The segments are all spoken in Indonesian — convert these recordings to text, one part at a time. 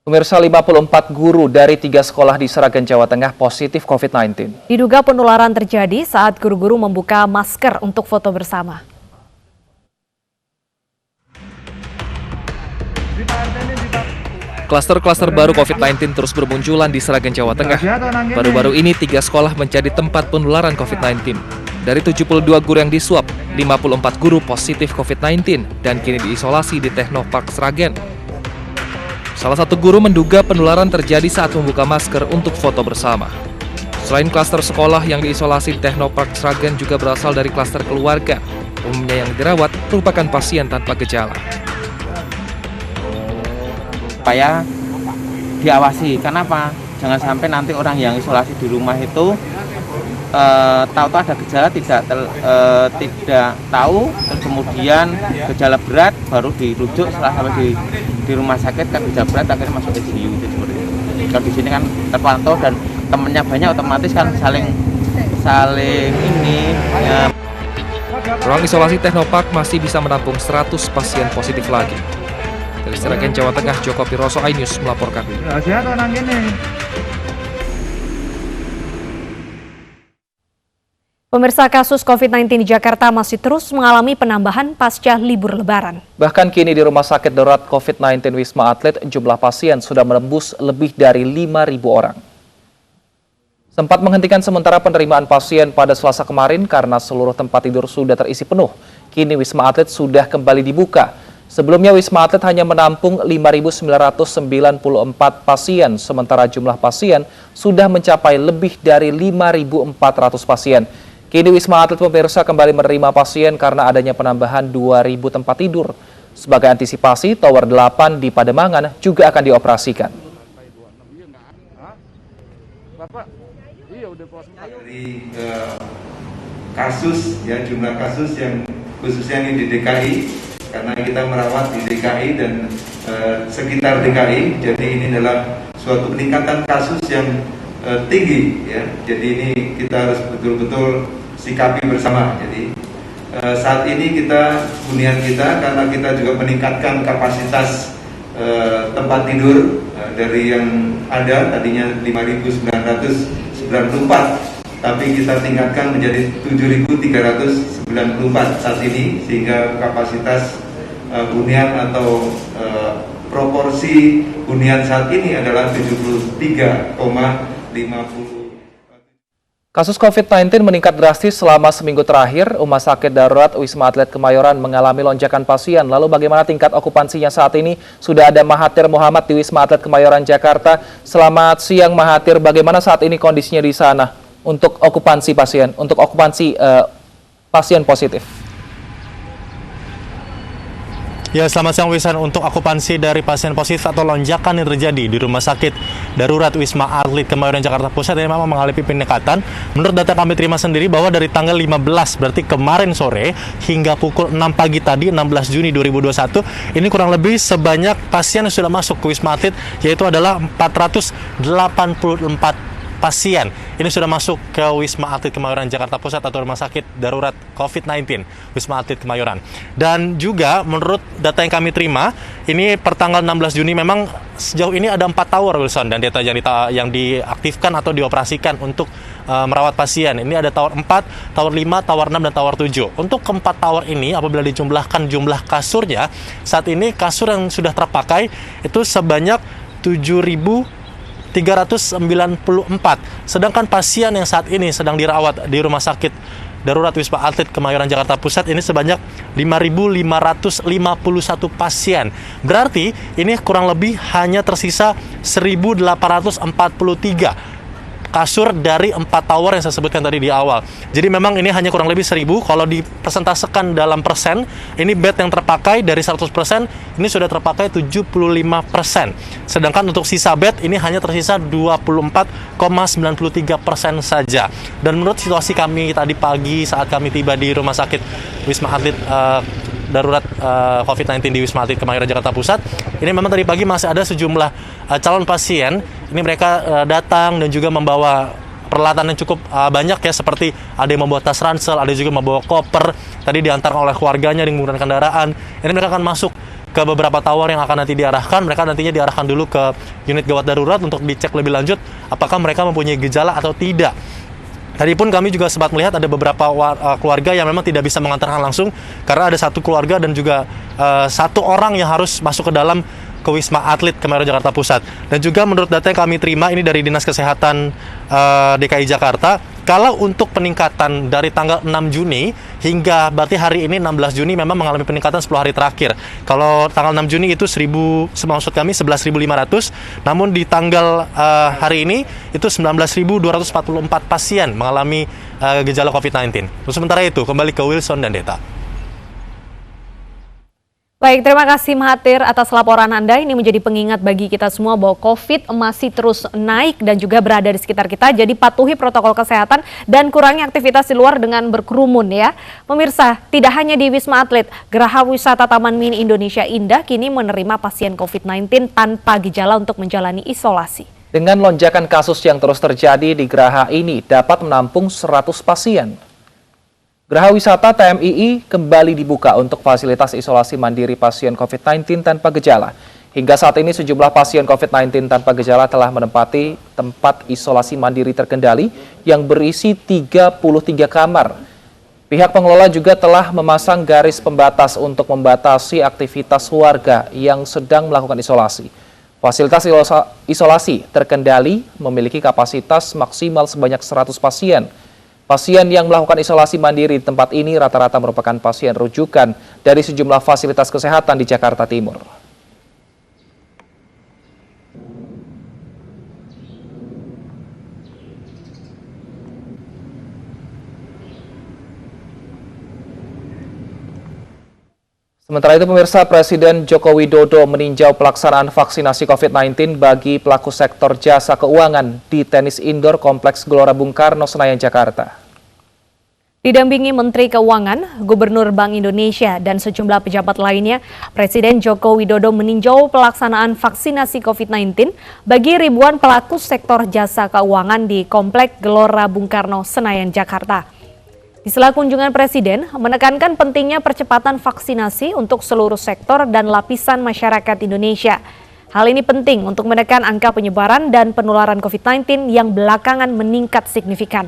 Pemirsa, 54 guru dari 3 sekolah di Sragen, Jawa Tengah positif COVID-19. Diduga penularan terjadi saat guru-guru membuka masker untuk foto bersama. Klaster-klaster baru COVID-19 terus bermunculan di Sragen, Jawa Tengah. Baru-baru ini 3 sekolah menjadi tempat penularan COVID-19. Dari 72 guru yang diswab, 54 guru positif COVID-19 dan kini diisolasi di Teknopark Sragen. Salah satu guru menduga penularan terjadi saat membuka masker untuk foto bersama. Selain klaster sekolah yang diisolasi di Teknopark Sragen juga berasal dari klaster keluarga. Umumnya yang dirawat merupakan pasien tanpa gejala. Supaya diawasi, kenapa? Jangan sampai nanti orang yang isolasi di rumah itu tahu-tahu ada gejala tidak tahu, terus kemudian gejala berat baru dirujuk setelah sampai di rumah sakit kan gejala berat akhirnya masuk ICU itu seperti itu. Kalau di sini kan terpantau dan temennya banyak, otomatis kan saling ini. Ya. Ruang isolasi Teknopark masih bisa menampung 100 pasien positif lagi. Dari Sragen, Jawa Tengah, Joko Piroso, iNews melaporkan. Pemirsa, kasus COVID-19 di Jakarta masih terus mengalami penambahan pasca libur Lebaran. Bahkan kini di Rumah Sakit Darurat COVID-19 Wisma Atlet, jumlah pasien sudah menembus lebih dari 5.000 orang. Sempat menghentikan sementara penerimaan pasien pada Selasa kemarin karena seluruh tempat tidur sudah terisi penuh. Kini Wisma Atlet sudah kembali dibuka. Sebelumnya Wisma Atlet hanya menampung 5.994 pasien, sementara jumlah pasien sudah mencapai lebih dari 5.400 pasien. Kini Wisma Atlet pemirsa kembali menerima pasien karena adanya penambahan 2.000 tempat tidur. Sebagai antisipasi, Tower 8 di Pademangan juga akan dioperasikan. Dari kasus, ya jumlah kasus yang khususnya ini di DKI, karena kita merawat di DKI dan sekitar DKI, jadi ini adalah suatu peningkatan kasus yang tinggi, ya. Jadi ini kita harus betul-betul sikapi bersama. Jadi saat ini hunian kita karena kita juga meningkatkan kapasitas tempat tidur dari yang ada tadinya 5.994, tapi kita tingkatkan menjadi 7.394 saat ini, sehingga kapasitas hunian atau proporsi hunian saat ini adalah 73,50. Kasus COVID-19 meningkat drastis selama seminggu terakhir. Rumah Sakit Darurat Wisma Atlet Kemayoran mengalami lonjakan pasien. Lalu bagaimana tingkat okupansinya saat ini? Sudah ada Mahathir Muhammad di Wisma Atlet Kemayoran, Jakarta. Selamat siang Mahathir, bagaimana saat ini kondisinya di sana untuk okupansi pasien, pasien positif? Ya, selamat siang Wisan. Untuk okupansi dari pasien positif atau lonjakan yang terjadi di Rumah Sakit Darurat Wisma Atlet Kemayoran, Jakarta Pusat ini memang mengalami peningkatan. Menurut data kami terima sendiri bahwa dari tanggal 15, berarti kemarin sore, hingga pukul 6 pagi tadi, 16 Juni 2021, ini kurang lebih sebanyak pasien yang sudah masuk ke Wisma Atlet, yaitu adalah 484 pasien. Ini sudah masuk ke Wisma Atlet Kemayoran, Jakarta Pusat atau Rumah Sakit Darurat COVID-19 Wisma Atlet Kemayoran. Dan juga menurut data yang kami terima, ini per tanggal 16 Juni memang sejauh ini ada 4 tower, Wilson, dan data yang diaktifkan atau dioperasikan untuk merawat pasien. Ini ada tower 4, tower 5, tower 6, dan tower 7. Untuk keempat tower ini, apabila dijumlahkan jumlah kasurnya, saat ini kasur yang sudah terpakai itu sebanyak 7.394. Sedangkan pasien yang saat ini sedang dirawat di Rumah Sakit Darurat Wisma Atlet Kemayoran, Jakarta Pusat ini sebanyak 5.551 pasien. Berarti ini kurang lebih hanya tersisa 1.843 kasur dari 4 tower yang saya sebutkan tadi di awal. Jadi memang ini hanya kurang lebih 1.000. Kalau dipresentasekan dalam persen, ini bed yang terpakai dari 100%, ini sudah terpakai 75%. Sedangkan untuk sisa bed ini hanya tersisa 24,93% saja. Dan menurut situasi kami tadi pagi saat kami tiba di Rumah Sakit Wisma Atlet Darurat COVID-19 di Wisma Atlet Kemayoran, Jakarta Pusat, ini memang tadi pagi masih ada sejumlah calon pasien. Ini mereka datang dan juga membawa peralatan yang cukup banyak, ya, seperti ada yang membawa tas ransel, ada juga membawa koper, tadi diantar oleh keluarganya dengan menggunakan kendaraan. Ini mereka akan masuk ke beberapa tower yang akan nanti diarahkan. Mereka nantinya diarahkan dulu ke unit gawat darurat untuk dicek lebih lanjut apakah mereka mempunyai gejala atau tidak. Tadi pun kami juga sempat melihat ada beberapa keluarga yang memang tidak bisa mengantarkan langsung karena ada satu keluarga dan juga satu orang yang harus masuk ke dalam ke Wisma Atlet Kemayoran Jakarta Pusat. Dan juga menurut data yang kami terima ini dari Dinas Kesehatan DKI Jakarta, kalau untuk peningkatan dari tanggal 6 Juni hingga berarti hari ini 16 Juni memang mengalami peningkatan 10 hari terakhir. Kalau tanggal 6 Juni itu 11.500, namun di tanggal hari ini itu 19.244 pasien mengalami gejala COVID-19. Sementara itu kembali ke Wilson dan Deta. Baik, terima kasih Mahathir atas laporan Anda. Ini menjadi pengingat bagi kita semua bahwa COVID masih terus naik dan juga berada di sekitar kita. Jadi patuhi protokol kesehatan dan kurangi aktivitas di luar dengan berkerumun ya. Pemirsa, tidak hanya di Wisma Atlet, Geraha Wisata Taman Mini Indonesia Indah kini menerima pasien COVID-19 tanpa gejala untuk menjalani isolasi. Dengan lonjakan kasus yang terus terjadi di geraha ini dapat menampung 100 pasien. Geraha Wisata TMII kembali dibuka untuk fasilitas isolasi mandiri pasien COVID-19 tanpa gejala. Hingga saat ini sejumlah pasien COVID-19 tanpa gejala telah menempati tempat isolasi mandiri terkendali yang berisi 33 kamar. Pihak pengelola juga telah memasang garis pembatas untuk membatasi aktivitas warga yang sedang melakukan isolasi. Fasilitas isolasi terkendali memiliki kapasitas maksimal sebanyak 100 pasien. Pasien yang melakukan isolasi mandiri di tempat ini rata-rata merupakan pasien rujukan dari sejumlah fasilitas kesehatan di Jakarta Timur. Sementara itu pemirsa, Presiden Joko Widodo meninjau pelaksanaan vaksinasi COVID-19 bagi pelaku sektor jasa keuangan di tenis indoor Kompleks Gelora Bung Karno, Senayan, Jakarta. Didampingi Menteri Keuangan, Gubernur Bank Indonesia, dan sejumlah pejabat lainnya, Presiden Joko Widodo meninjau pelaksanaan vaksinasi COVID-19 bagi ribuan pelaku sektor jasa keuangan di Kompleks Gelora Bung Karno, Senayan, Jakarta. Di sela kunjungan Presiden menekankan pentingnya percepatan vaksinasi untuk seluruh sektor dan lapisan masyarakat Indonesia. Hal ini penting untuk menekan angka penyebaran dan penularan COVID-19 yang belakangan meningkat signifikan.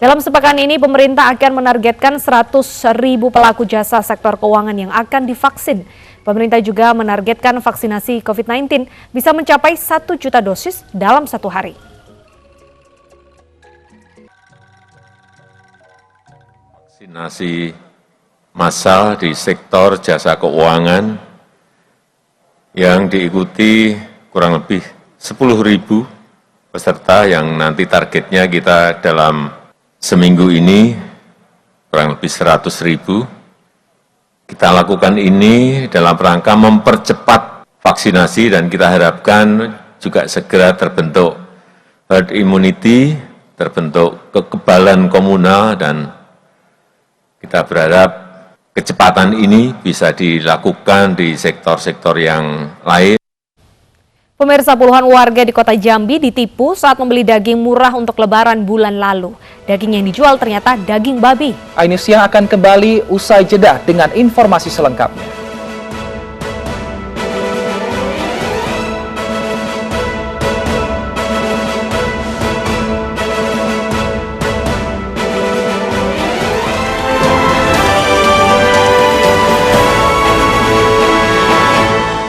Dalam sepekan ini, pemerintah akan menargetkan 100.000 pelaku jasa sektor keuangan yang akan divaksin. Pemerintah juga menargetkan vaksinasi COVID-19 bisa mencapai 1 juta dosis dalam 1 hari. Vaksinasi massal di sektor jasa keuangan yang diikuti kurang lebih 10.000 peserta yang nanti targetnya kita dalam seminggu ini kurang lebih 100.000. Kita lakukan ini dalam rangka mempercepat vaksinasi dan kita harapkan juga segera terbentuk herd immunity, terbentuk kekebalan komunal, dan kita berharap kecepatan ini bisa dilakukan di sektor-sektor yang lain. Pemirsa, puluhan warga di kota Jambi ditipu saat membeli daging murah untuk Lebaran bulan lalu. Daging yang dijual ternyata daging babi. Ainus Siang akan kembali usai jeda dengan informasi selengkapnya.